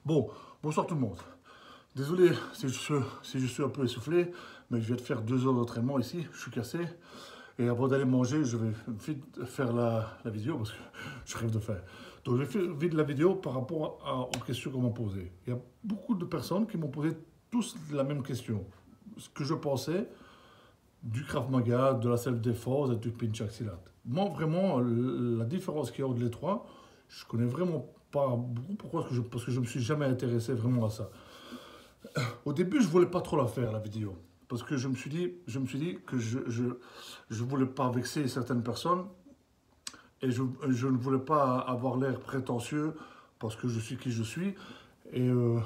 Bon, bonsoir tout le monde. Désolé si je suis un peu essoufflé, mais je viens de faire 2 heures d'entraînement ici, je suis cassé. Et avant d'aller manger, je vais vite faire la vidéo parce que je rêve de faire. Donc je vais faire vite la vidéo par rapport aux questions qu'on m'a posées. Il y a beaucoup de personnes qui m'ont posé tous la même question. Ce que je pensais du Krav Maga, de la self-défense et du Pencak Silat. Moi, vraiment, la différence qu'il y a entre les trois, je connais vraiment pas beaucoup. Pourquoi? Parce que je me suis jamais intéressé vraiment à ça. Au début, je voulais pas trop la faire, la vidéo. Parce que je me suis dit que je voulais pas vexer certaines personnes et je ne voulais pas avoir l'air prétentieux parce que je suis qui je suis. Et, euh,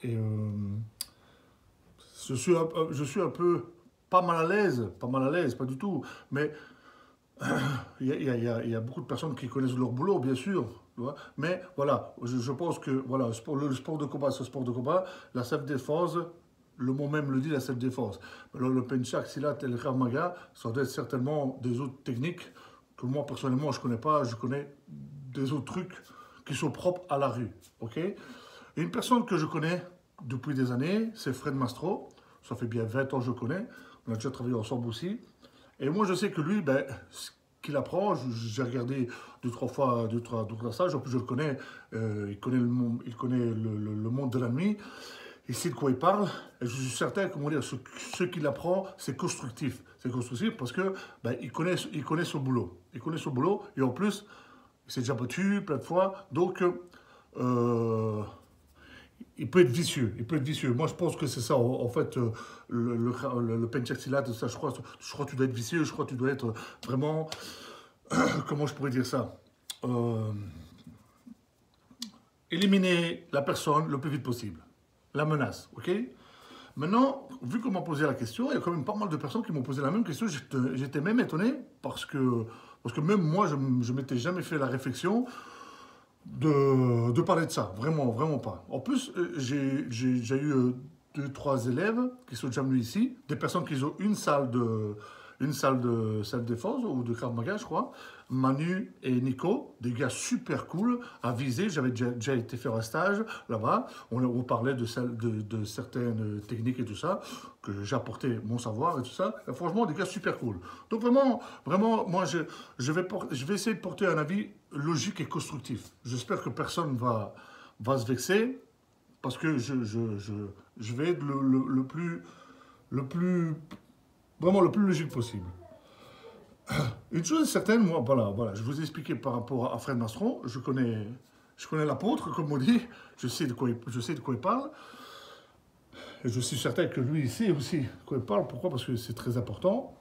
et, je suis un peu pas mal à l'aise, pas du tout. Mais il y a beaucoup de personnes qui connaissent leur boulot, bien sûr. Tu vois. Mais voilà, je pense que voilà, le sport de combat, c'est un sport de combat. La self-défense, le mot même le dit, la self-défense. Alors, le Pencak Silat et le Krav Maga, ça doit être certainement des autres techniques que moi, personnellement, je ne connais pas. Je connais des autres trucs qui sont propres à la rue. Ok. Et une personne que je connais depuis des années, c'est Fred Mastro. Ça fait bien 20 ans que je le connais. On a déjà travaillé ensemble aussi. Et moi, je sais que lui, ben, ce qu'il apprend, j'ai regardé 2, 3 fois, 2, 3 stages. En plus, je le connais. Il connaît le monde de la nuit. Il sait de quoi il parle. Et je suis certain que ce qu'il apprend, c'est constructif. C'est constructif parce que ben, il connaît son boulot. Il connaît son boulot. Et en plus, il s'est déjà battu plein de fois. Donc, il peut être vicieux, il peut être vicieux. Moi, je pense que c'est ça. En fait, le Pencak Silat, ça, je crois que tu dois être vicieux. Je crois que tu dois être vraiment, comment je pourrais dire ça, éliminer la personne le plus vite possible. La menace, ok? Maintenant, vu qu'on m'a posé la question, il y a quand même pas mal de personnes qui m'ont posé la même question. J'étais même étonné parce que même moi, je ne m'étais jamais fait la réflexion de parler de ça. Vraiment, vraiment pas. En plus, j'ai eu 2, 3 élèves qui sont déjà venus ici, des personnes qui ont une salle de self-défense ou de Krav Maga, je crois. Manu et Nico, des gars super cool à viser. J'avais déjà été faire un stage là-bas. On parlait de certaines techniques et tout ça, que j'apportais mon savoir et tout ça. Et franchement, des gars super cool. Donc vraiment, vraiment, moi, je vais essayer de porter un avis logique et constructif. J'espère que personne va se vexer parce que je vais être le plus, vraiment le plus logique possible. Une chose est certaine, moi, voilà, je vous ai expliqué par rapport à Fred Mastron, je connais l'apôtre, comme on dit, je sais de quoi il parle, et je suis certain que lui, il sait aussi de quoi il parle. Pourquoi? Parce que c'est très important.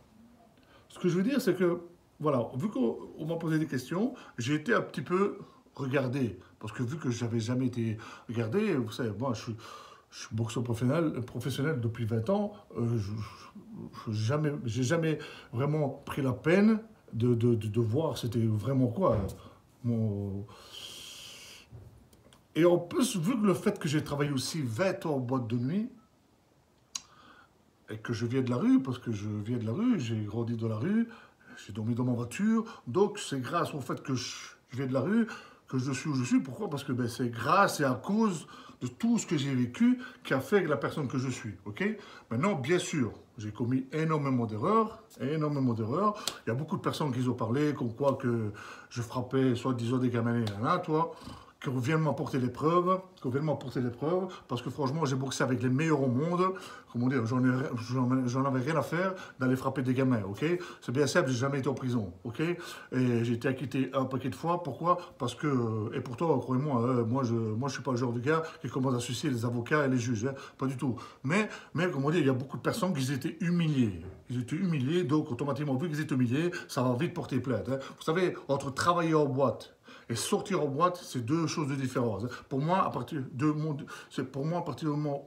Ce que je veux dire, c'est que, voilà, vu qu'on m'a posé des questions, j'ai été un petit peu regardé, parce que vu que j'avais jamais été regardé, vous savez, moi, je suis boxeur professionnel depuis 20 ans. J'ai jamais vraiment pris la peine de voir c'était vraiment quoi. Mon... Et en plus, vu que le fait que j'ai travaillé aussi 20 ans en boîte de nuit, et que je viens de la rue, parce que je viens de la rue, j'ai grandi dans la rue, j'ai dormi dans ma voiture, donc c'est grâce au fait que je viens de la rue que je suis où je suis. Pourquoi? Parce que ben, c'est grâce et à cause de tout ce que j'ai vécu qui a fait la personne que je suis. Ok? Maintenant, bien sûr, j'ai commis énormément d'erreurs, énormément d'erreurs. Il y a beaucoup de personnes qui ont parlé, comme quoi que je frappais soi-disant des gamins, là, toi, qui viennent m'apporter des preuves, parce que franchement, j'ai boxé avec les meilleurs au monde. Comment dire, j'en avais rien à faire d'aller frapper des gamins, ok? C'est bien simple, j'ai jamais été en prison, ok? Et j'ai été acquitté un paquet de fois. Pourquoi? Parce que, et pourtant, croyez-moi, moi je suis pas le genre de gars qui commence à sucer les avocats et les juges, hein, pas du tout. Mais comment dire, il y a beaucoup de personnes qui étaient humiliées. Ils étaient humiliés, donc automatiquement, vu qu'ils étaient humiliés, ça va vite porter plainte. Hein. Vous savez, entre travailler en boîte et sortir en boîte, c'est 2 choses de différence. Pour moi, à partir du moment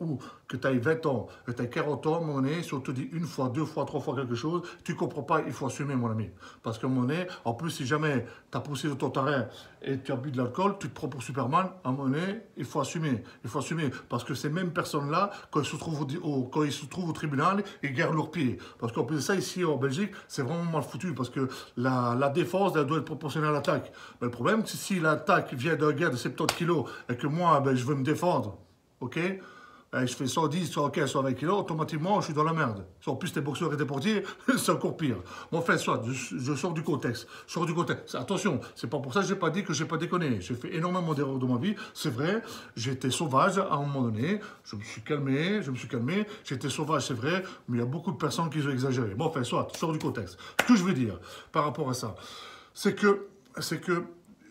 où que tu as 20 ans, que tu as 40 ans, à un moment donné, si on te dit 1 fois, 2 fois, 3 fois quelque chose, tu ne comprends pas, il faut assumer, mon ami. Parce qu'à un moment donné, en plus, si jamais tu as poussé de ton terrain et tu as bu de l'alcool, tu te prends pour Superman, à un moment donné, il faut assumer. Il faut assumer. Parce que ces mêmes personnes-là, quand ils se trouvent au tribunal, ils gardent leurs pieds. Parce qu'en plus de ça, ici en Belgique, c'est vraiment mal foutu. Parce que la défense, elle doit être proportionnelle à l'attaque. Mais le problème, si l'attaque vient d'un gars de 70 kilos et que moi, ben, je veux me défendre, ok? Et je fais 110, 115, 120 kilos, automatiquement, je suis dans la merde. Si en plus, t'es boxeur et t'es portier, c'est encore pire. Bon, enfin, soit, je sors du contexte. Je sors du contexte. Attention, c'est pas pour ça que j'ai pas dit que j'ai pas déconné. J'ai fait énormément d'erreurs dans ma vie. C'est vrai, j'étais sauvage à un moment donné. Je me suis calmé. J'étais sauvage, c'est vrai, mais il y a beaucoup de personnes qui ont exagéré. Bon, enfin, soit, je sors du contexte. Ce que je veux dire par rapport à ça, c'est que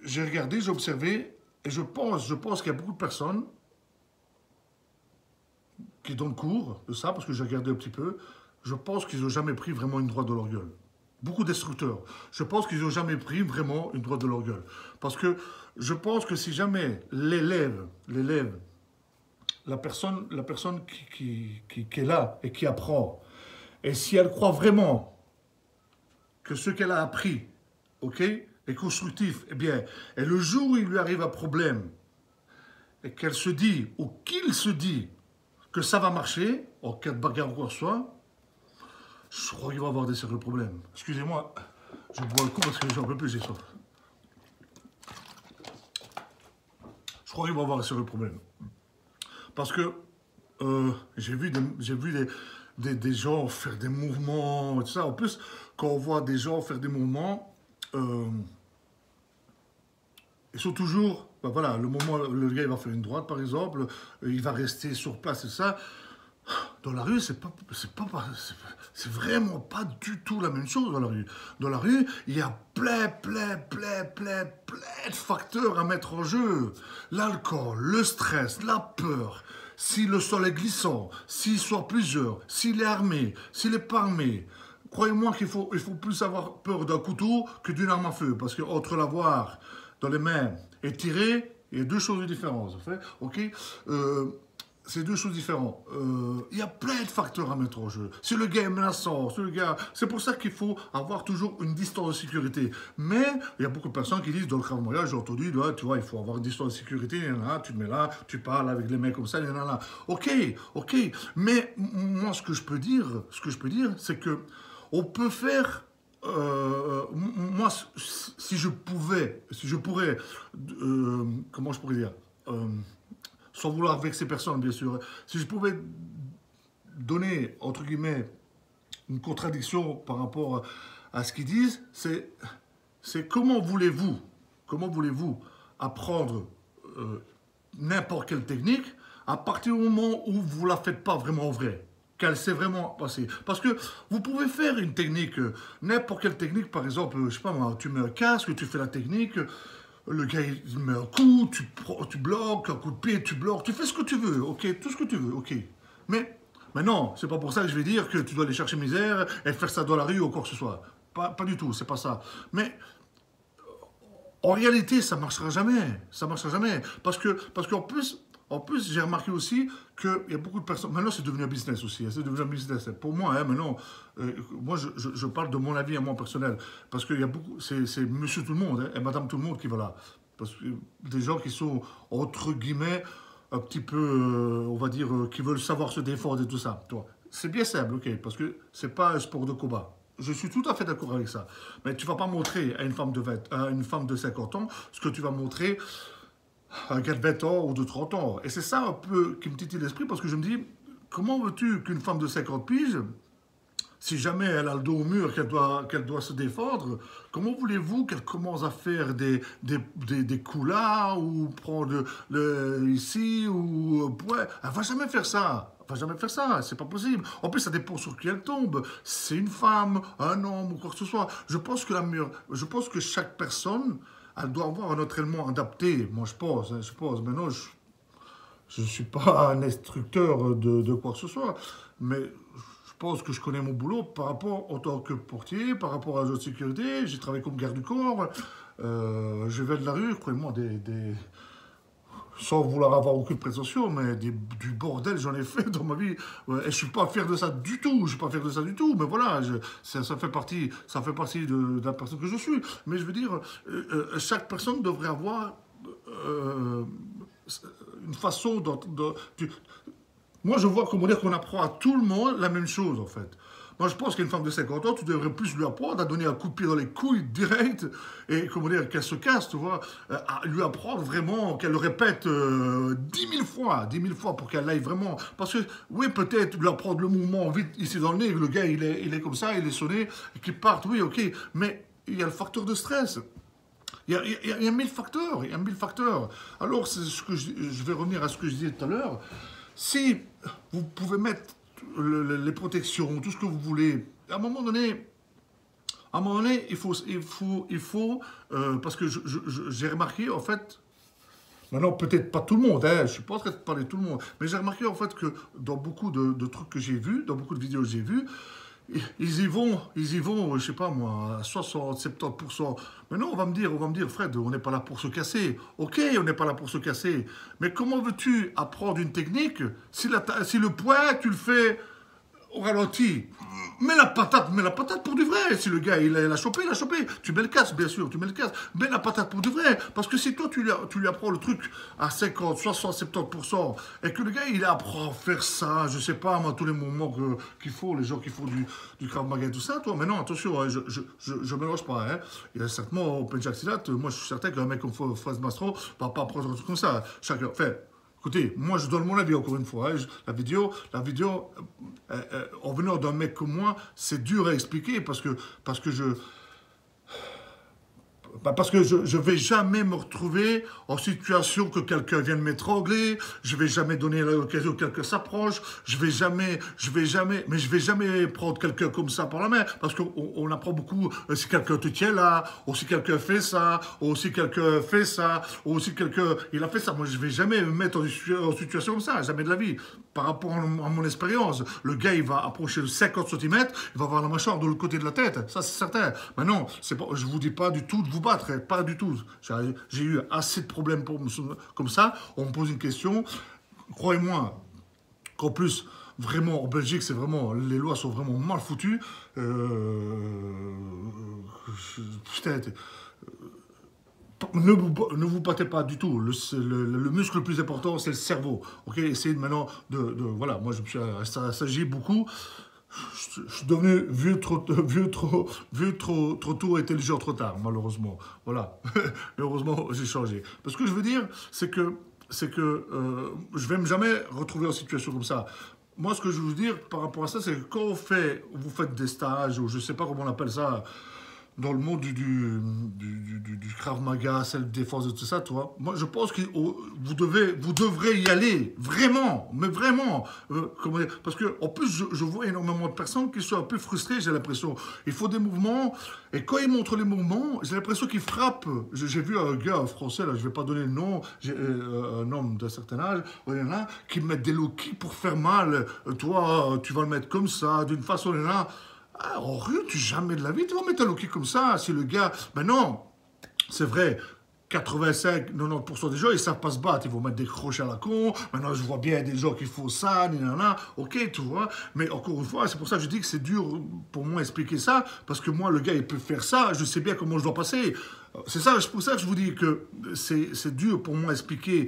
j'ai regardé, j'ai observé, et je pense qu'il y a beaucoup de personnes qui donnent cours de ça, parce que j'ai regardé un petit peu, je pense qu'ils n'ont jamais pris vraiment une droite de leur gueule. Beaucoup d'instructeurs, je pense qu'ils n'ont jamais pris vraiment une droite de leur gueule. Parce que je pense que si jamais l'élève, la personne qui est là et qui apprend, et si elle croit vraiment que ce qu'elle a appris, ok, est constructif, eh bien, et le jour où il lui arrive un problème, et qu'elle se dit, ou qu'il se dit, que ça va marcher, en cas de bagarre ou quoi que ce soit, je crois qu'il va y avoir des sérieux problèmes. Excusez-moi, je bois le coup parce que j'en peux plus, j'ai soif. Je crois qu'il va y avoir des sérieux problèmes. Parce que j'ai vu des gens faire des mouvements, et tout ça. En plus, quand on voit des gens faire des mouvements, ils sont toujours, ben voilà, le moment où le gars il va faire une droite par exemple, il va rester sur place et ça. Dans la rue, c'est vraiment pas du tout la même chose dans la rue. Dans la rue, il y a plein de facteurs à mettre en jeu. L'alcool, le stress, la peur, si le sol est glissant, s'ils sont plusieurs, s'il est armé, s'il n'est pas armé. Croyez-moi qu'il faut plus avoir peur d'un couteau que d'une arme à feu, parce qu'entre l'avoir dans les mains et tirer, il y a deux choses différentes. Ok, c'est deux choses différentes. Il y a plein de facteurs à mettre en jeu. Si le gars est menaçant, c'est pour ça qu'il faut avoir toujours une distance de sécurité. Mais il y a beaucoup de personnes qui disent, dans le Krav Maga, j'ai entendu, là, tu vois, il faut avoir une distance de sécurité, il y en a, tu te mets là, tu parles avec les mecs comme ça, il y en a là. Ok, mais moi, ce que je peux dire, c'est que on peut faire... moi, si je pourrais, comment je pourrais dire, sans vouloir vexer personne, bien sûr, si je pouvais donner, entre guillemets, une contradiction par rapport à ce qu'ils disent, c'est comment voulez-vous apprendre n'importe quelle technique à partir du moment où vous ne la faites pas vraiment en vrai, qu'elle s'est vraiment passée. Parce que vous pouvez faire une technique, n'importe quelle technique, par exemple, je sais pas moi, tu mets un casque, tu fais la technique, le gars il met un coup, tu bloques, un coup de pied, tu bloques, tu fais ce que tu veux, ok, tout ce que tu veux, ok. Mais non, c'est pas pour ça que je vais dire que tu dois aller chercher misère et faire ça dans la rue ou quoi que ce soit. Pas du tout, c'est pas ça. Mais en réalité, ça marchera jamais. Ça marchera jamais. Parce qu'en plus, j'ai remarqué aussi qu'il y a beaucoup de personnes... Maintenant, c'est devenu un business aussi. C'est devenu un business. Pour moi, hein, maintenant, moi, je parle de mon avis à moi personnel. Parce qu'il y a beaucoup... C'est monsieur tout le monde hein, et madame tout le monde qui va là. Parce que des gens qui sont, entre guillemets, un petit peu, on va dire, qui veulent savoir se défendre et tout ça. C'est bien simple, ok, parce que c'est pas un sport de combat. Je suis tout à fait d'accord avec ça. Mais tu ne vas pas montrer à une femme de 50 ans ce que tu vas montrer à un gars de 20 ans ou de 30 ans. Et c'est ça un peu qui me titille l'esprit parce que je me dis, comment veux-tu qu'une femme de 50 piges, si jamais elle a le dos au mur, qu'elle doit se défendre, comment voulez-vous qu'elle commence à faire des coups là ou prendre ici ou... Ouais, elle ne va jamais faire ça. Elle va jamais faire ça, c'est pas possible. En plus, ça dépend sur qui elle tombe. C'est une femme, un homme ou quoi que ce soit. Je pense que chaque personne, elle doit avoir un entraînement adapté. Moi, je pense. Maintenant, je ne suis pas un instructeur de quoi que ce soit. Mais je pense que je connais mon boulot par rapport en tant que portier, par rapport à la sécurité. J'ai travaillé comme garde du corps. Je vais de la rue, croyez-moi, sans vouloir avoir aucune prétention, mais du bordel j'en ai fait dans ma vie. Et je ne suis pas fier de ça du tout. Mais voilà, ça fait partie de la personne que je suis. Mais je veux dire, chaque personne devrait avoir une façon moi, je vois comment dire qu'on apprend à tout le monde la même chose, en fait. Moi, je pense qu'une femme de 50 ans, tu devrais plus lui apprendre à donner un coup de pied dans les couilles direct et, comment dire, qu'elle se casse, tu vois. À lui apprendre vraiment, qu'elle le répète 10 000 fois pour qu'elle aille vraiment. Parce que, oui, peut-être lui apprendre le mouvement vite ici dans le nez, le gars, il est comme ça, il est sonné, qu'il parte, oui, ok. Mais il y a le facteur de stress. Il y a 1000 facteurs, il y a 1000 facteurs. Alors, c'est ce que je vais revenir à ce que je disais tout à l'heure. Si vous pouvez mettre les protections, tout ce que vous voulez, à un moment donné, parce que j'ai remarqué, en fait, maintenant, peut-être pas tout le monde, hein, je ne suis pas en train de parler de tout le monde, mais j'ai remarqué, en fait, que dans beaucoup de trucs que j'ai vus, dans beaucoup de vidéos que j'ai vues, ils y vont, je sais pas moi, à 60, 70%. Maintenant, on va me dire, Fred, on n'est pas là pour se casser. Ok, on n'est pas là pour se casser. Mais comment veux-tu apprendre une technique si le poids, tu le fais au ralenti? Mets la patate pour du vrai. Si le gars, il a chopé, il a chopé. Tu mets le casque, bien sûr, tu mets le casque. Mets la patate pour du vrai. Parce que si toi, tu lui apprends le truc à 50, 60, 70%, et que le gars, il apprend à faire ça, je sais pas, moi, tous les mouvements qu'il faut, les gens qui font du Krav Maga et tout ça, toi, mais non, attention, hein, je mélange pas, hein. Il y a certainement au Pencak Silat, moi, je suis certain qu'un mec comme Fred Mastro va pas apprendre un truc comme ça. Chacun, fait. Écoutez, moi je donne mon avis encore une fois. Hein. La vidéo en venant d'un mec comme moi, c'est dur à expliquer parce que je vais jamais me retrouver en situation que quelqu'un vienne m'étrangler, je vais jamais donner l'occasion que quelqu'un s'approche, je vais jamais prendre quelqu'un comme ça par la main, parce qu'on apprend beaucoup, si quelqu'un te tient là, ou si quelqu'un fait ça, ou si quelqu'un fait ça, ou si quelqu'un, il a fait ça. Moi, je vais jamais me mettre en situation comme ça, jamais de la vie. Par rapport à mon expérience, le gars, il va approcher de 50 cm, il va avoir la mâchoire de l'autre côté de la tête, ça c'est certain. Maintenant, je vous dis pas du tout de vous battre, hein, pas du tout. J'ai eu assez de problèmes comme ça, on me pose une question, croyez-moi, qu'en plus, vraiment, en Belgique, c'est vraiment, les lois sont vraiment mal foutues. Putain, ne vous battez pas du tout. Le muscle le plus important, c'est le cerveau. Ok, essayez maintenant voilà, moi je me suis assagi beaucoup. Je suis devenu vieux trop tôt, intelligent trop tard, malheureusement. Voilà. Heureusement, j'ai changé. Parce que je veux dire, c'est que je vais jamais retrouver en situation comme ça. Moi, ce que je veux dire par rapport à ça, c'est que quand vous faites des stages, ou je ne sais pas comment on appelle ça, dans le monde du Krav Maga, self-défense et tout ça, toi, moi je pense que vous devrez y aller, vraiment, mais vraiment. Parce que en plus, je vois énormément de personnes qui sont un peu frustrées, j'ai l'impression. Il faut des mouvements, et quand ils montrent les mouvements, j'ai l'impression qu'ils frappent. J'ai vu un gars, un français, là, je ne vais pas donner le nom, un homme d'un certain âge, il y en a qui mettent des low kicks pour faire mal. Toi, tu vas le mettre comme ça, d'une façon, il y en a. Ah, en rue, tu jamais de la vie, tu vas mettre un low kick comme ça. Si le gars. Ben non, c'est vrai. 85-90% des gens, ils ne savent pas se battre. Ils vont mettre des crochets à la con. Maintenant, je vois bien des gens qui font ça, nanana. Ok, tu vois. Mais encore une fois, c'est pour ça que je dis que c'est dur pour moi expliquer ça. Parce que moi, le gars, il peut faire ça. Je sais bien comment je dois passer. C'est pour ça que je vous dis que c'est dur pour moi expliquer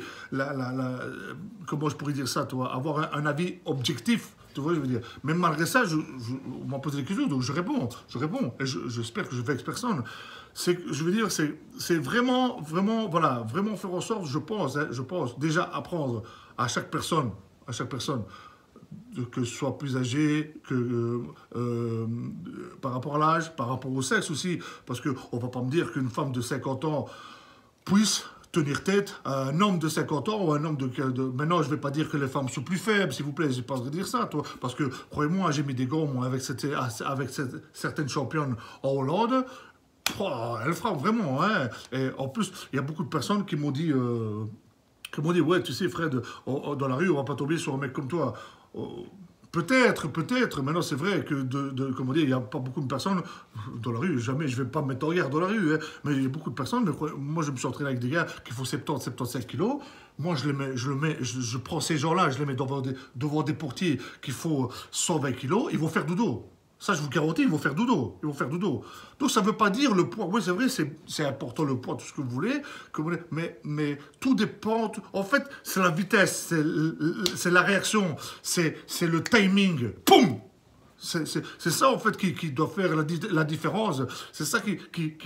comment je pourrais dire ça, toi. Avoir un avis objectif. Tu vois, je veux dire. Mais malgré ça, on m'a posé des questions, donc je réponds. Et j'espère que je vexe personne. Je veux dire, c'est vraiment, voilà, vraiment faire en sorte, je pense, déjà apprendre à chaque personne, que ce soit plus âgé, par rapport à l'âge, par rapport au sexe aussi, parce qu'on ne va pas me dire qu'une femme de 50 ans puisse tenir tête à un homme de 50 ans ou un homme de... Maintenant, je ne vais pas dire que les femmes sont plus faibles, s'il vous plaît, je n'ai pas envie de dire ça, toi, parce que, croyez-moi, j'ai mis des gants, moi, avec certaines championnes en Hollande. Oh, elle frappe vraiment, hein. Et en plus, il y a beaucoup de personnes qui m'ont dit, ouais, tu sais, Fred, dans la rue, on va pas tomber sur un mec comme toi. Peut-être. Maintenant, c'est vrai que, comment dire, il n'y a pas beaucoup de personnes dans la rue. Jamais, je ne vais pas me mettre en guerre dans la rue. Hein, mais il y a beaucoup de personnes. Moi, je me suis entraîné avec des gars qui font 70-75 kilos. Moi, je prends ces gens-là, je les mets devant des portiers qui font 120 kilos. Ils vont faire dodo. Ça, je vous garantis, ils vont faire dodo. Donc, ça ne veut pas dire le poids. Oui, c'est vrai, c'est important le poids, tout ce que vous voulez. Mais tout dépend. En fait, c'est la vitesse, c'est la réaction, c'est le timing. Poum! C'est ça, en fait, qui doit faire la différence. C'est ça qui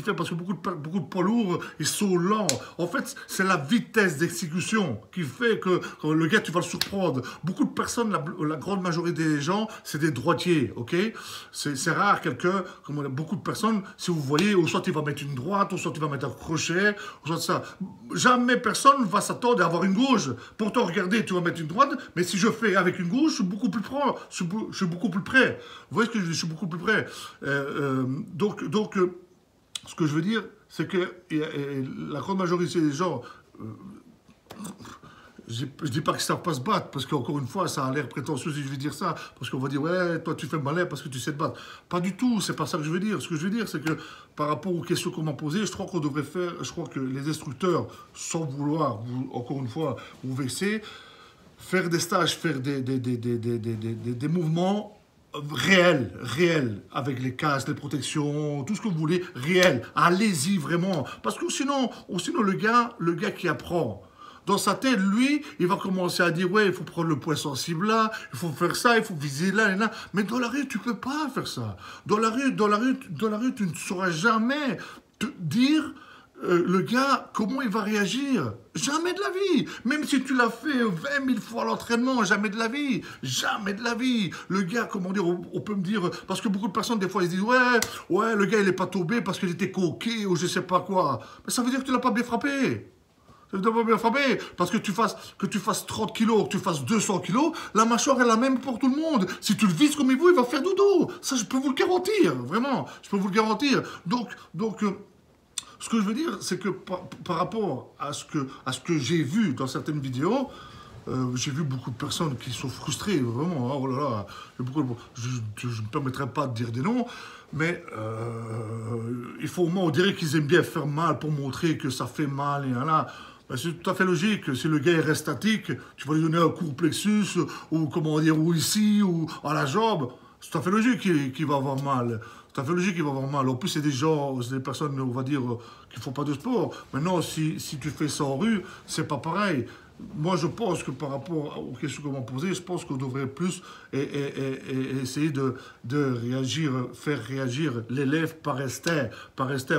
fait, parce que beaucoup de poids lourds, ils sont lents. En fait, c'est la vitesse d'exécution qui fait que le gars, tu vas le surprendre. Beaucoup de personnes, la grande majorité des gens, c'est des droitiers, ok? C'est rare quelqu'un, comme beaucoup de personnes, si vous voyez, ou soit il va mettre une droite, ou soit il va mettre un crochet, ou soit ça. Jamais personne va s'attendre à avoir une gauche. Pourtant, regardez, tu vas mettre une droite, mais si je fais avec une gauche, je suis beaucoup plus près. Je suis beaucoup plus près. Vous voyez ce que je dis? Je suis beaucoup plus près. Donc, ce que je veux dire, c'est que la grande majorité des gens, je ne dis pas qu'ils ne savent pas se battre, parce qu'encore une fois, ça a l'air prétentieux si je vais dire ça, parce qu'on va dire, ouais, toi tu fais malin parce que tu sais te battre. Pas du tout, c'est pas ça que je veux dire. Ce que je veux dire, c'est que par rapport aux questions qu'on m'a posées, je crois qu'on devrait faire, je crois que les instructeurs, sans vouloir, encore une fois, vous vexer, faire des stages, faire des mouvements réels, avec les casques, les protections, tout ce que vous voulez, réel. Allez-y vraiment, parce que sinon le gars qui apprend, dans sa tête, lui, il va commencer à dire, ouais, il faut prendre le point sensible là, il faut faire ça, il faut viser là et là. Mais dans la rue, tu peux pas faire ça. Dans la rue, tu ne sauras jamais te dire le gars, comment il va réagir? Jamais de la vie. Même si tu l'as fait 20 000 fois à l'entraînement, jamais de la vie. Jamais de la vie. Le gars, comment dire, on peut me dire, parce que beaucoup de personnes, des fois, ils se disent, ouais, le gars, il n'est pas tombé parce qu'il était coquet ou je sais pas quoi. Mais ça veut dire que tu l'as pas bien frappé. Ça veut dire pas bien frappé. Parce que tu fasses 30 kilos, que tu fasses 200 kilos, la mâchoire est la même pour tout le monde. Si tu le vises comme il veut, il va faire dodo. Ça, je peux vous le garantir. Vraiment. Je peux vous le garantir. Donc, ce que je veux dire, c'est que par rapport à ce que j'ai vu dans certaines vidéos, j'ai vu beaucoup de personnes qui sont frustrées, vraiment. Oh là là, je ne me permettrai pas de dire des noms, mais il faut au moins, on dirait qu'ils aiment bien faire mal pour montrer que ça fait mal et là. Ben, c'est tout à fait logique. Si le gars il reste statique, tu vas lui donner un coup au plexus, ou comment dire, ou ici, ou à la jambe. C'est tout à fait logique qu'il va avoir mal. C'est tout à fait logique qu'il va avoir mal. En plus, c'est des gens, c'est des personnes, on va dire, qui ne font pas de sport. Maintenant, si tu fais ça en rue, c'est pas pareil. Moi, je pense que par rapport aux questions qu'on m'a posées, je pense qu'on devrait plus essayer de réagir, faire réagir l'élève par ester,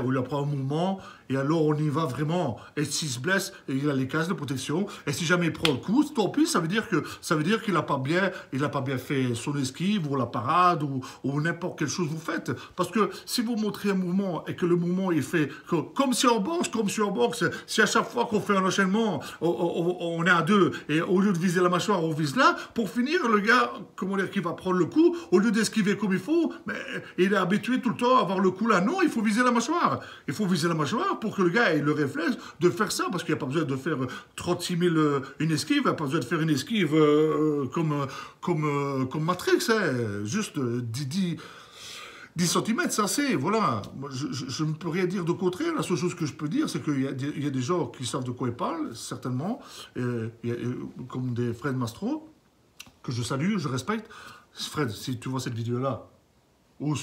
où il apprend un mouvement, et alors on y va vraiment. Et s'il se blesse, il a les cases de protection, et si jamais il prend le coup, tant pis, ça veut dire qu'il n'a pas bien fait son esquive, ou la parade, ou n'importe quelle chose vous faites. Parce que si vous montrez un mouvement, et que le mouvement est fait, comme si en boxe, si à chaque fois qu'on fait un enchaînement, on est à deux, et au lieu de viser la mâchoire, on vise là, pour finir, le gars, comment dire, qui va prendre le coup, au lieu d'esquiver comme il faut, mais il est habitué tout le temps à avoir le coup là. Non, il faut viser la mâchoire. Il faut viser la mâchoire pour que le gars ait le réflexe de faire ça, parce qu'il n'y a pas besoin de faire 36 000 une esquive, il n'y a pas besoin de faire une esquive comme Matrix, hein. Juste 10 cm, ça c'est, voilà. Je ne peux rien dire de contraire. La seule chose que je peux dire, c'est qu'il y a des gens qui savent de quoi ils parlent, certainement, comme des Fred Mastro, que je salue, je respecte. Fred, si tu vois cette vidéo-là, ous.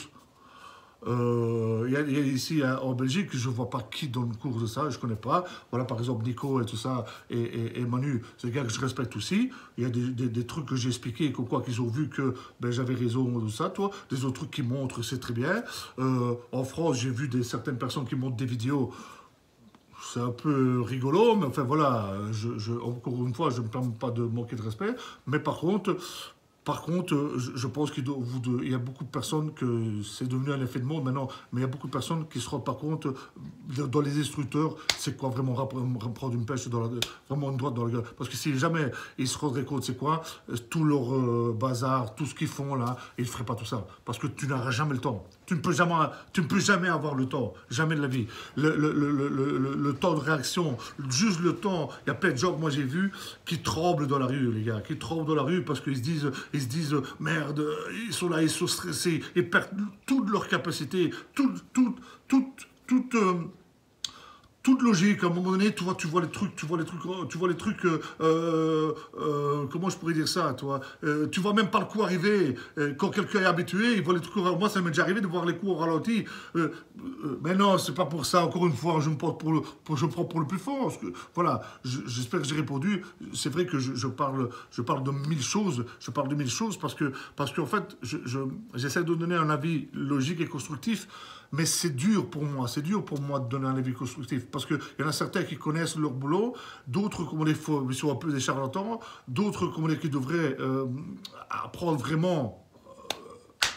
Il y a ici en Belgique, je ne vois pas qui donne cours de ça, je ne connais pas. Voilà, par exemple, Nico et tout ça, et Manu, c'est des gars que je respecte aussi. Il y a des trucs que j'ai expliqués, comme quoi qu'ils ont vu que ben, j'avais raison, tout ça, toi. Des autres trucs qui montrent, c'est très bien. En France, j'ai vu certaines personnes qui montrent des vidéos. C'est un peu rigolo, mais enfin voilà, encore une fois, je ne me permets pas de manquer de respect. Mais par contre, je pense qu'il y a beaucoup de personnes que c'est devenu un effet de mode maintenant, mais il y a beaucoup de personnes qui ne se rendent pas compte dans les instructeurs, c'est quoi vraiment prendre une pêche, vraiment une droite dans la gueule. Parce que si jamais ils se rendraient compte, c'est quoi, tout leur bazar, tout ce qu'ils font là, ils ne feraient pas tout ça. Parce que tu n'auras jamais le temps. Tu ne peux jamais avoir le temps, jamais de la vie. Le temps de réaction, juste le temps. Il y a plein de gens que moi j'ai vus qui tremblent dans la rue, les gars, qui tremblent dans la rue parce qu'ils se disent merde, ils sont là, ils sont stressés, ils perdent toute leur capacité, toute toute logique, à un moment donné, tu vois les trucs, comment je pourrais dire ça, toi, tu vois même pas le coup arriver. Quand quelqu'un est habitué, il voit les trucs. Moi, ça m'est déjà arrivé de voir les coups au ralenti. Mais non, c'est pas pour ça. Encore une fois, je me porte je prends pour le plus fort. Parce que, voilà, j'espère que j'ai répondu. C'est vrai que je parle de mille choses. Je parle de mille choses parce qu'en fait, j'essaie de donner un avis logique et constructif. Mais c'est dur pour moi de donner un avis constructif, parce qu'il y en a certains qui connaissent leur boulot, d'autres ils sont un peu des charlatans, d'autres qui devraient apprendre vraiment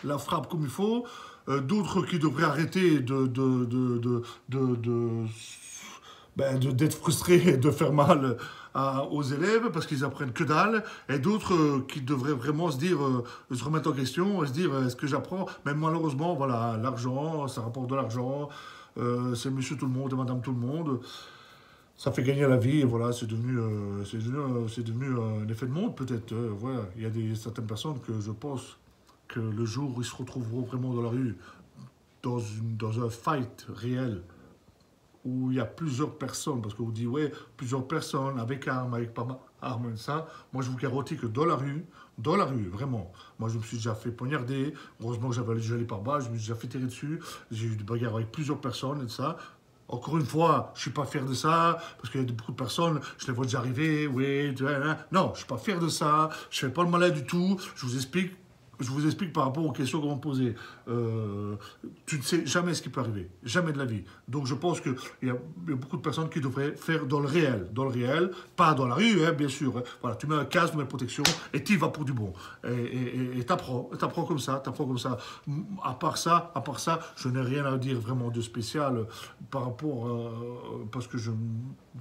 la frappe comme il faut, d'autres qui devraient arrêter d'être frustrés et de faire mal aux élèves parce qu'ils apprennent que dalle, et d'autres qui devraient vraiment se remettre en question et se dire est-ce que j'apprends. Mais malheureusement, voilà, l'argent, ça rapporte de l'argent, c'est monsieur tout le monde et madame tout le monde. Ça fait gagner la vie, et voilà, c'est devenu un effet de monde peut-être. Voilà. Il y a certaines personnes que je pense que le jour où ils se retrouveront vraiment dans la rue, dans un fight réel, où il y a plusieurs personnes, parce que vous dites, ouais, plusieurs personnes avec armes, avec pas armes, ça, moi je vous garantis que dans la rue, vraiment, moi je me suis déjà fait poignarder, heureusement que j'avais les pare-balles, je me suis déjà fait tirer dessus, j'ai eu des bagarres avec plusieurs personnes et tout ça. Encore une fois, je ne suis pas fier de ça, parce qu'il y a beaucoup de personnes, je les vois déjà arriver, oui, tu vois, hein. Non, je ne suis pas fier de ça, je ne fais pas le malin du tout, je vous explique par rapport aux questions qu'on m'a posées. Tu ne sais jamais ce qui peut arriver, jamais de la vie. Donc je pense qu'il y a beaucoup de personnes qui devraient faire dans le réel, pas dans la rue, hein, bien sûr. Hein. Voilà, tu mets un casque, tu mets une protection, et tu y vas pour du bon. Et t'apprends comme ça, À part ça, je n'ai rien à dire vraiment de spécial par rapport, parce que je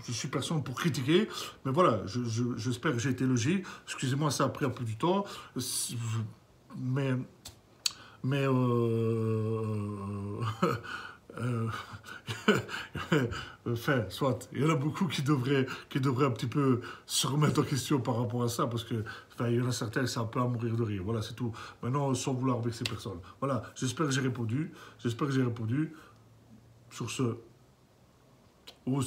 suis personne pour critiquer, mais voilà, j'espère que j'ai été logique. Excusez-moi, ça a pris un peu du temps. Mais, mais euh, enfin, soit, il y en a beaucoup qui devraient un petit peu se remettre en question par rapport à ça, parce que, enfin, il y en a certains qui sont un peu à mourir de rire, voilà, c'est tout. Maintenant, sans vouloir avec ces personnes. Voilà, j'espère que j'ai répondu, sur ce, ous.